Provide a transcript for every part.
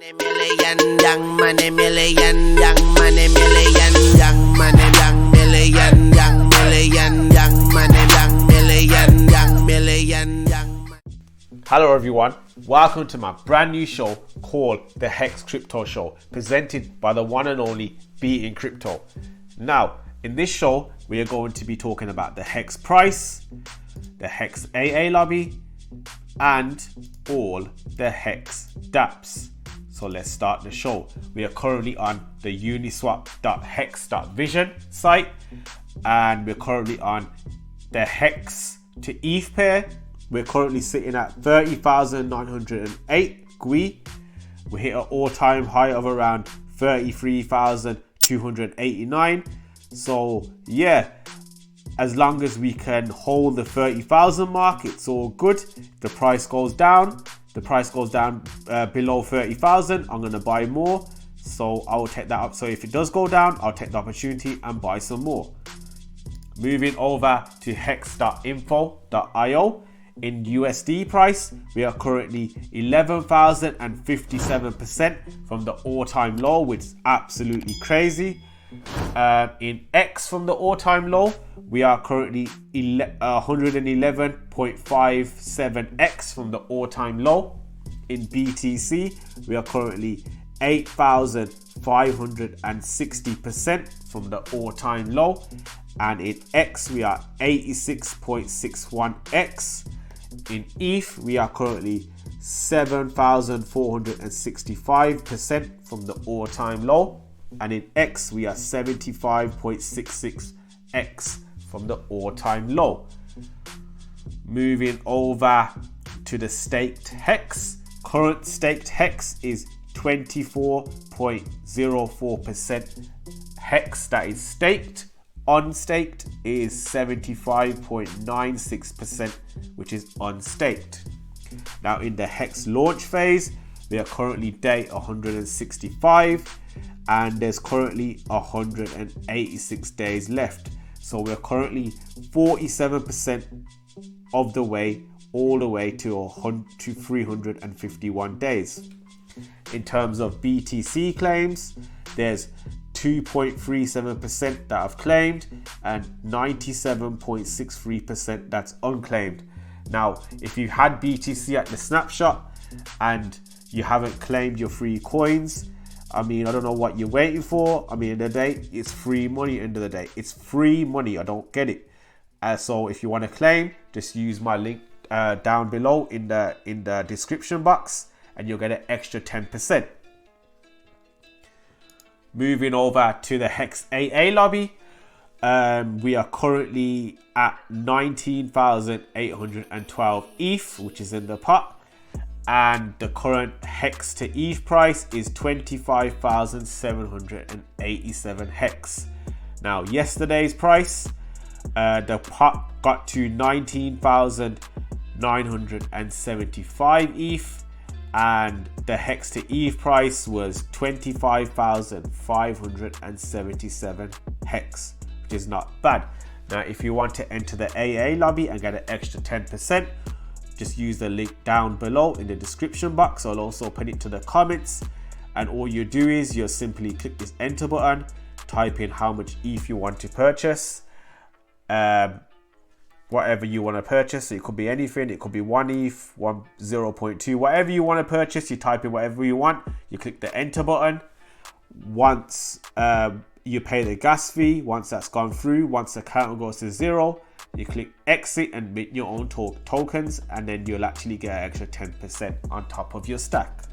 Million, young money, million, young money, million, young money, young million, young million, young money, young million, young million, young money. Hello everyone, welcome to my brand new show called The Hex Crypto Show, presented by the one and only Beating Crypto. Now, in this show, we are going to be talking about the Hex price, the Hex AA Lobby, and all the Hex dApps. So let's start the show. We are currently on the uniswap.hex.vision site, and we're currently on the Hex to ETH pair. We're currently sitting at 30,908 GUI. We hit an all-time high of around 33,289. So yeah, as long as we can hold the 30,000 mark, it's all good. The price goes down. Below 30,000, I'm gonna buy more. So I will take that up. So if it does go down, I'll take the opportunity and buy some more. Moving over to hex.info.io. In USD price, we are currently 11,057% from the all-time low, which is absolutely crazy. In X from the all-time low, we are currently 111.57x from the all-time low. In BTC, we are currently 8,560% from the all-time low, and in X we are 86.61x. In ETH, we are currently 7,465% from the all-time low, and in X we are 75.66x from the all-time low. Moving over to the staked Hex. Current staked Hex is 24.04% Hex that is staked. Unstaked is 75.96%, which is unstaked. Now in the Hex launch phase, we are currently day 165, and there's currently 186 days left. So we're currently 47% of the way, all the way to 351 days. In terms of BTC claims, there's 2.37% that have claimed and 97.63% that's unclaimed. Now, if you had BTC at the snapshot and you haven't claimed your free coins, I don't know what you're waiting for. End of the day, it's free money. End of the day, it's free money. I don't get it. So if you want to claim, just use my link down below in the description box, and you'll get an extra 10%. Moving over to the Hex AA Lobby, we are currently at 19,812 ETH, which is in the pot. And the current Hex to ETH price is 25,787 Hex. Now, yesterday's price, the pot got to 19,975 ETH, and the Hex to ETH price was 25,577 Hex, which is not bad. Now, if you want to enter the AA Lobby and get an extra 10%, just use the link down below in the description box. I'll also put it to the comments, and all you do is you simply click this enter button, type in how much ETH you want to purchase, whatever you want to purchase. So it could be anything, it could be 1 ETH, 0.2, whatever you want to purchase. You type in whatever you want, you click the enter button. Once you pay the gas fee, once that's gone through, once the counter goes to 0, you click exit and mint your own tokens, and then you'll actually get an extra 10% on top of your stack.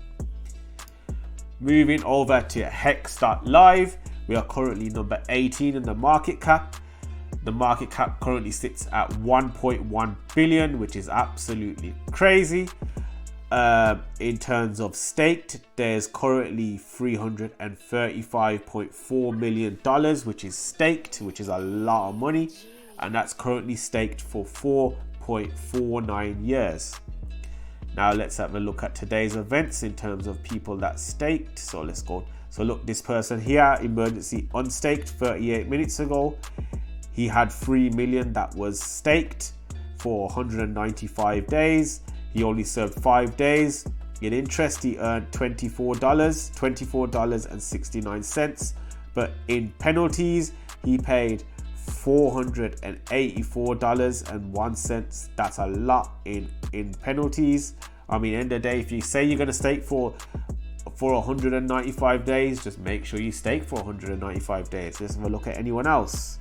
Moving over to Hex.live, we are currently number 18 in the market cap. The market cap currently sits at 1.1 billion, which is absolutely crazy. In terms of staked, there's currently $335.4 million, which is staked, which is a lot of money. And that's currently staked for 4.49 years. Now let's have a look at today's events in terms of people that staked. So let's go. So look, this person here, emergency unstaked 38 minutes ago. He had 3 million that was staked for 195 days. He only served 5 days. In interest, he earned $24.69, but in penalties, he paid $484.01. That's a lot in penalties. I mean, end of the day, if you say you're going to stake for 195 days, just make sure you stake for 195 days. Let's have a look at anyone else.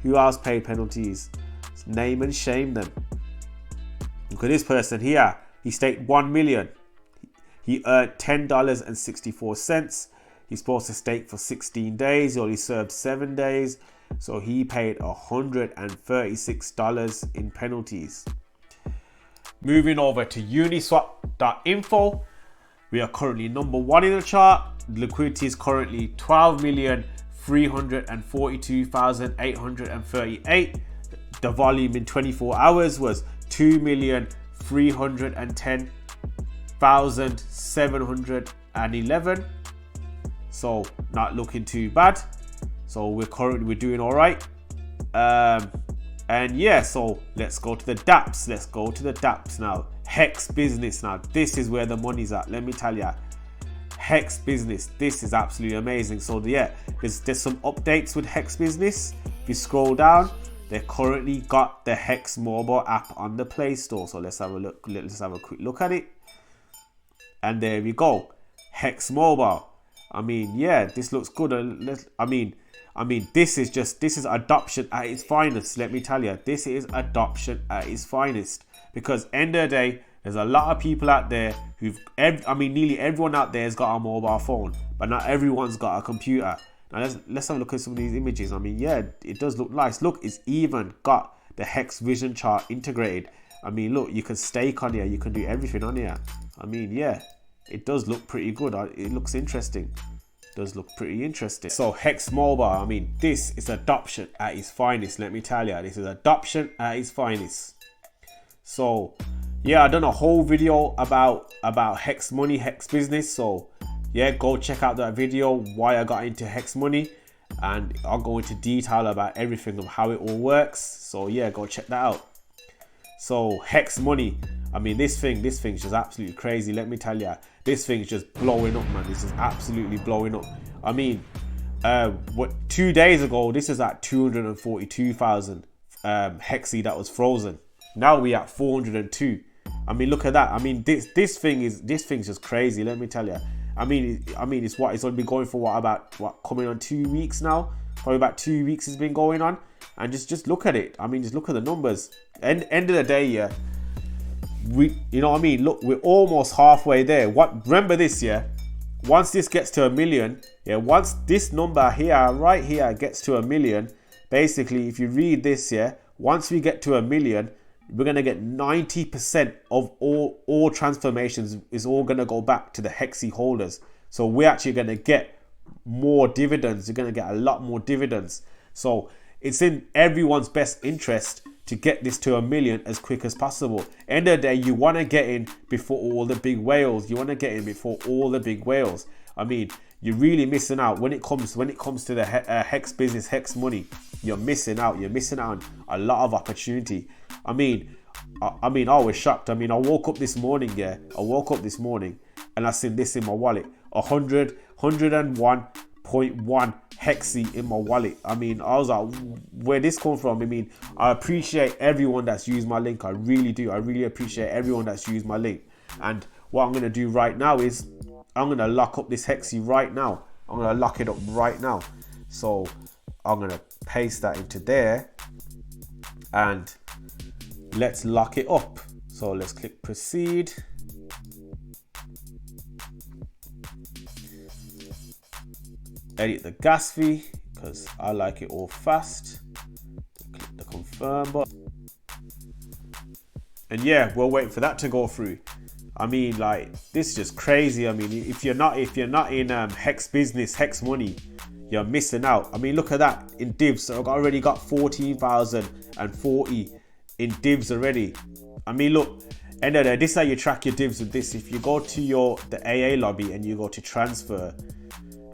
Who else paid penalties? Let's name and shame them. Look at this person here. He staked 1 million. He earned $10.64. He's supposed to stake for 16 days. He only served 7 days. So he paid $136 in penalties. Moving over to uniswap.info. We are currently number 1 in the chart. Liquidity is currently 12,342,838. The volume in 24 hours was 2,310,711. So not looking too bad. So we're doing all right. And yeah, so let's go to the dApps. Let's go to the dApps now. Hex business now. This is where the money's at. Let me tell you. Hex business. This is absolutely amazing. So yeah, there's some updates with Hex business. If you scroll down, they currently got the Hex mobile app on the Play Store. So let's have a look. Let's have a quick look at it. And there we go. Hex mobile. I mean, yeah, this looks good. I mean, this is adoption at its finest. Let me tell you, this is adoption at its finest. Because end of the day, there's a lot of people out there nearly everyone out there has got a mobile phone, but not everyone's got a computer. Now let's have a look at some of these images. I mean, yeah, it does look nice. Look, it's even got the Hex vision chart integrated. I mean, look, you can stake on here, you can do everything on here. I mean, yeah, it does look pretty good. It looks interesting. Does look pretty interesting. So Hex mobile, I mean, this is adoption at its finest. Let me tell you, this is adoption at its finest. So yeah, I done a whole video about Hex money, Hex business. So yeah, go check out that video, why I got into Hex money, and I'll go into detail about everything of how it all works. So yeah, go check that out. So Hex money, I mean, this thing's just absolutely crazy. Let me tell you, this thing's just blowing up, man. This is absolutely blowing up. I mean, 2 days ago, this is at 242,000 Hexy that was frozen. Now we at 402. I mean, look at that. I mean, this thing's just crazy. Let me tell you. I mean, it's only been going for coming on 2 weeks now. Probably about 2 weeks it's been going on, and just look at it. I mean, just look at the numbers. End of the day, yeah. You know what I mean? Look, we're almost halfway there. Remember this, yeah. Once this gets to 1 million, yeah. Once this number here, right here, gets to 1 million, basically, if you read this, yeah. Once we get to 1 million, we're gonna get 90% of all transformations is all gonna go back to the Hexy holders. So we're actually gonna get more dividends. You're gonna get a lot more dividends. So it's in everyone's best interest to get this to 1 million as quick as possible. End of the day, you want to get in before all the big whales. I mean, you're really missing out when it comes to the Hex business, Hex money. You're missing out. You're missing out on a lot of opportunity. I mean, I was shocked. I mean, I woke up this morning, and I seen this in my wallet. 101.1 Hexy in my wallet. I mean, I was like, where this come from? I mean, I appreciate everyone that's used my link. I really do. I really appreciate everyone that's used my link. And what I'm going to do right now is I'm going to lock up this Hexy right now. I'm going to lock it up right now. So I'm going to paste that into there and let's lock it up. So let's click proceed. Edit the gas fee because I like it all fast. Click the confirm button, and yeah, we're waiting for that to go through. I mean, like, this is just crazy. I mean, if you're not in Hex business, Hex money, you're missing out. I mean, look at that in divs. So I've already got 14,040 in divs already. I mean, look, end of the day, this is how you track your divs with this. If you go to the AA lobby and you go to transfer,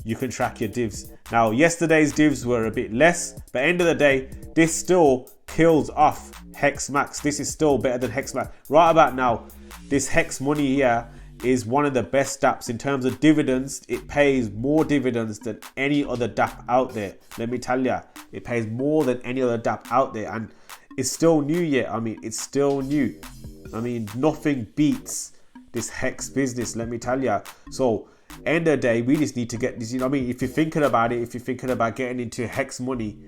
you can track your divs. Now, yesterday's divs were a bit less, but end of the day, this still kills off Hexmax. This is still better than Hexmax. Right about now, this Hex money here is one of the best dApps in terms of dividends. It pays more dividends than any other dApp out there. Let me tell you, it pays more than any other dApp out there, and it's still new yet. I mean, it's still new. I mean, nothing beats this Hex business, let me tell you. So end of the day, we just need to get this, you know what I mean? If you're thinking about it, if you're thinking about getting into Hex money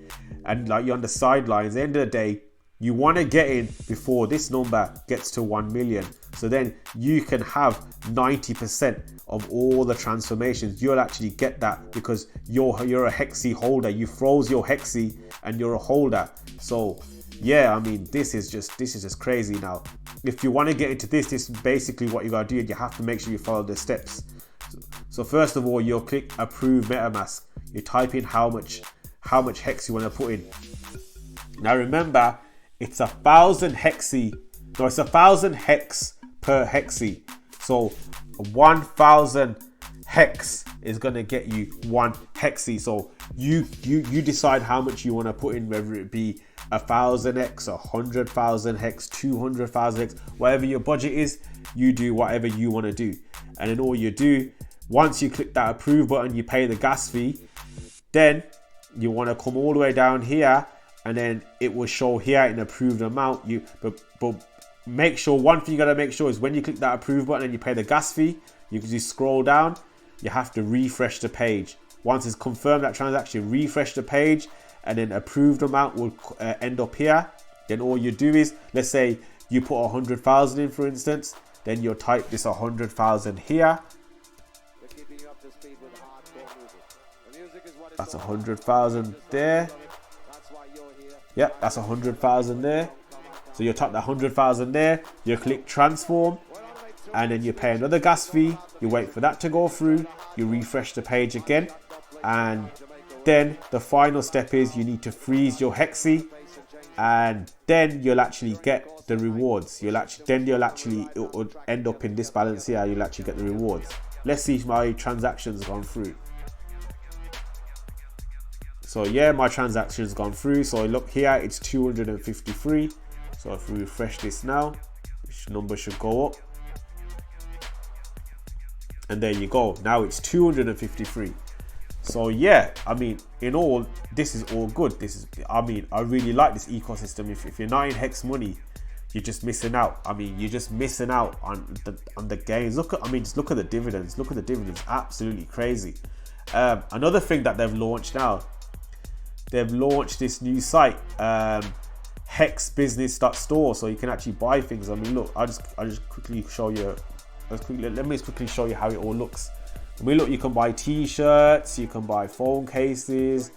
and like you're on the sidelines, end of the day, you want to get in before this number gets to 1 million. So then you can have 90% of all the transformations. You'll actually get that because you're a Hexy holder. You froze your Hexy and you're a holder. So yeah, I mean, this is just crazy. Now, if you want to get into this is basically what you got to do. You have to make sure you follow the steps. So first of all, you'll click approve MetaMask. You type in how much Hex you want to put in. Now remember, it's 1,000 Hexy. No, it's 1,000 Hex per Hexy. So 1,000 Hex is gonna get you 1 Hexy. So you decide how much you want to put in, whether it be 1,000 Hex, 100,000 Hex, 200,000 Hex, whatever your budget is. You do whatever you want to do, and then all you do, once you click that approve button, you pay the gas fee. Then you want to come all the way down here, and then it will show here in approved amount. But make sure, one thing you gotta make sure is when you click that approve button and you pay the gas fee, you can just scroll down. You have to refresh the page. Once it's confirmed that transaction, refresh the page, and then approved amount will end up here. Then all you do is, let's say you put 100,000 in, for instance, then you'll type this 100,000 here. That's 100,000 there. Yep, that's 100,000 there. So you type that 100,000 there, you click transform, and then you pay another gas fee. You wait for that to go through, you refresh the page again, and then the final step is you need to freeze your Hexy, and then you'll actually get the rewards. It will end up in this balance here. You'll actually get the rewards. Let's see if my transactions gone through. So yeah, my transaction's gone through. So look here, it's 253. So if we refresh this now, this number should go up. And there you go. Now it's 253. So yeah, I mean, in all, this is all good. I really like this ecosystem. If you're not in Hex money, you're just missing out. I mean, you're just missing out on the gains. Just look at the dividends. Look at the dividends. Absolutely crazy. Another thing that they've launched now, they've launched this new site, hexbusiness.store, so you can actually buy things. I mean, look, I'll just quickly show you. Let me just quickly show you how it all looks. I mean, look, you can buy t-shirts, you can buy phone cases,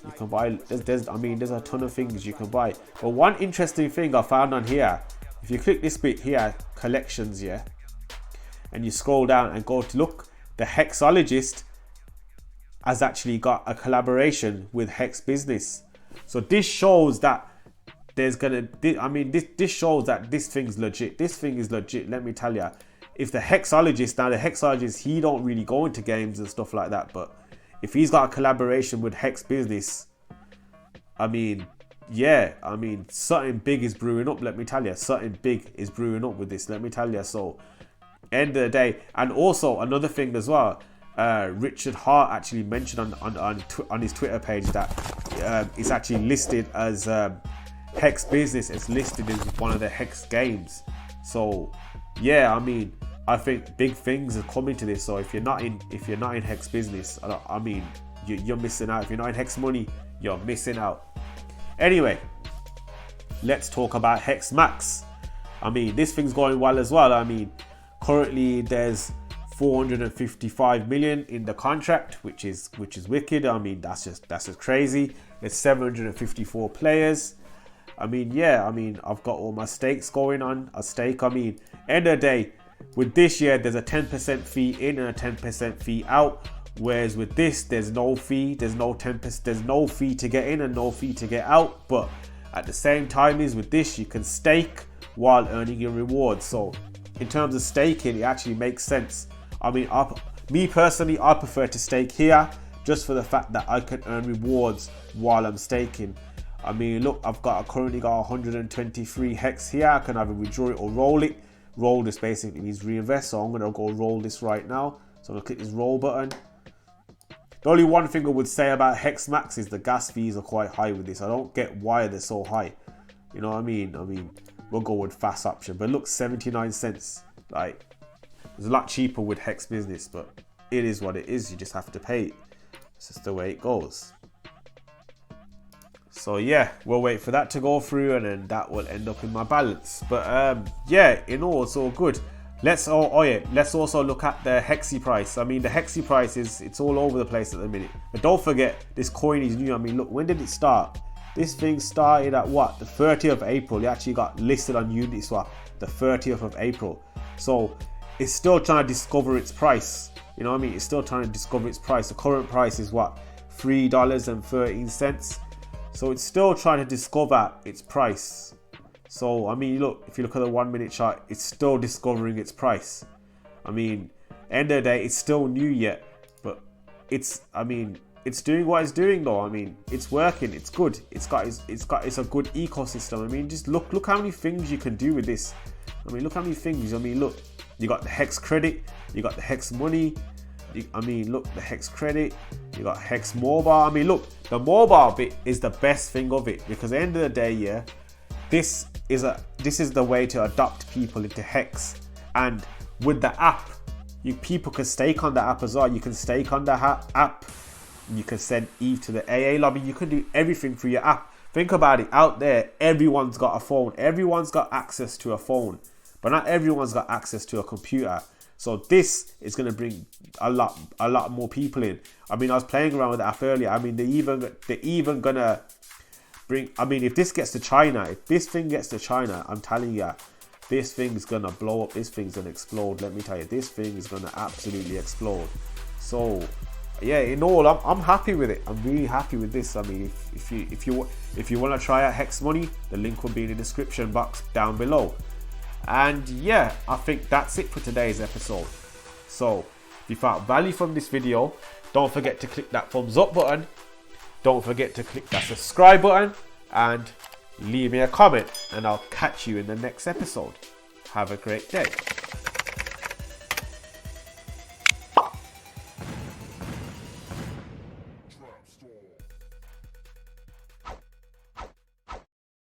you can buy, there's a ton of things you can buy. But one interesting thing I found on here, if you click this bit here, collections, yeah, and you scroll down and go to look, the Hexologist has actually got a collaboration with Hex Business. So this shows that this shows that this thing's legit. This thing is legit, let me tell you. If the Hexologist, he don't really go into games and stuff like that, but if he's got a collaboration with Hex Business, I mean, yeah, I mean, something big is brewing up, let me tell you. Something big is brewing up with this, let me tell you. So, end of the day, and also another thing as well, Richard Hart actually mentioned on his Twitter page that it's actually listed as Hex Business. It's listed as one of the Hex games. So, yeah, I mean, I think big things are coming to this. So if you're not in Hex Business, I mean, you're missing out. If you're not in Hex money, you're missing out. Anyway, let's talk about Hexmax. I mean, this thing's going well as well. I mean, currently there's 455 million in the contract, which is wicked. I mean, that's just crazy. There's 754 players. I mean, yeah, I mean, I've got all my stakes going on. A stake, I mean, end of the day, with this year, there's a 10% fee in and a 10% fee out. Whereas with this, there's no fee. There's no 10%. There's no fee to get in and no fee to get out. But at the same time, is with this, you can stake while earning your rewards. So in terms of staking, it actually makes sense. I mean, me personally, I prefer to stake here just for the fact that I can earn rewards while I'm staking. I mean, look, I currently got 123 Hex here. I can either withdraw it or roll it. roll this basically means reinvest. So I'm gonna go roll this right now. So I'm gonna click this roll button. The only one thing I would say about Hexmax is the gas fees are quite high with this. I don't get why they're so high. You know what I mean? We'll go with fast option, but look, 79 cents. Like, it's a lot cheaper with Hex Business, but it is what it is. You just have to pay it. It's just the way it goes. So yeah, we'll wait for that to go through, and then that will end up in my balance. But yeah, in all, it's all good. Let's also look at the Hexy price. I mean, the Hexy price it's all over the place at the minute. But don't forget, this coin is new. I mean, look, when did it start? This thing started at what? The 30th of April. It actually got listed on Uniswap the 30th of April. So it's still trying to discover its price. You know what I mean? It's still trying to discover its price. The current price is what? $3.13. So it's still trying to discover its price. So, I mean, look, if you look at the 1 minute chart, it's still discovering its price. I mean, end of the day, it's still new yet, but it's doing what it's doing though. I mean, it's working, it's good. It's a good ecosystem. I mean, just look how many things you can do with this. I mean, look how many things. I mean, look, you got the Hex credit, you got the Hex money. Look, the Hex credit, you got Hex mobile. I mean, look, the mobile bit is the best thing of it, because at the end of the day, yeah, this is the way to adopt people into Hex. And with the app, people can stake on the app as well. You can stake on the app. You can send ETH to the AA lobby. You can do everything through your app. Think about it. Out there, everyone's got a phone. Everyone's got access to a phone, but not everyone's got access to a computer. So this is going to bring a lot more people in. I mean, I was playing around with the app earlier. I mean, they're even gonna bring. I mean, if this gets to China, if this thing gets to China, I'm telling you, this thing's gonna blow up. This thing's gonna explode. Let me tell you, this thing is gonna absolutely explode. So yeah, in all, I'm happy with it. I'm really happy with this. I mean, if you want to try out Hex Money, the link will be in the description box down below. And yeah, I think that's it for today's episode. So if you found value from this video, don't forget to click that thumbs up button. Don't forget to click that subscribe button and leave me a comment, and I'll catch you in the next episode. Have a great day.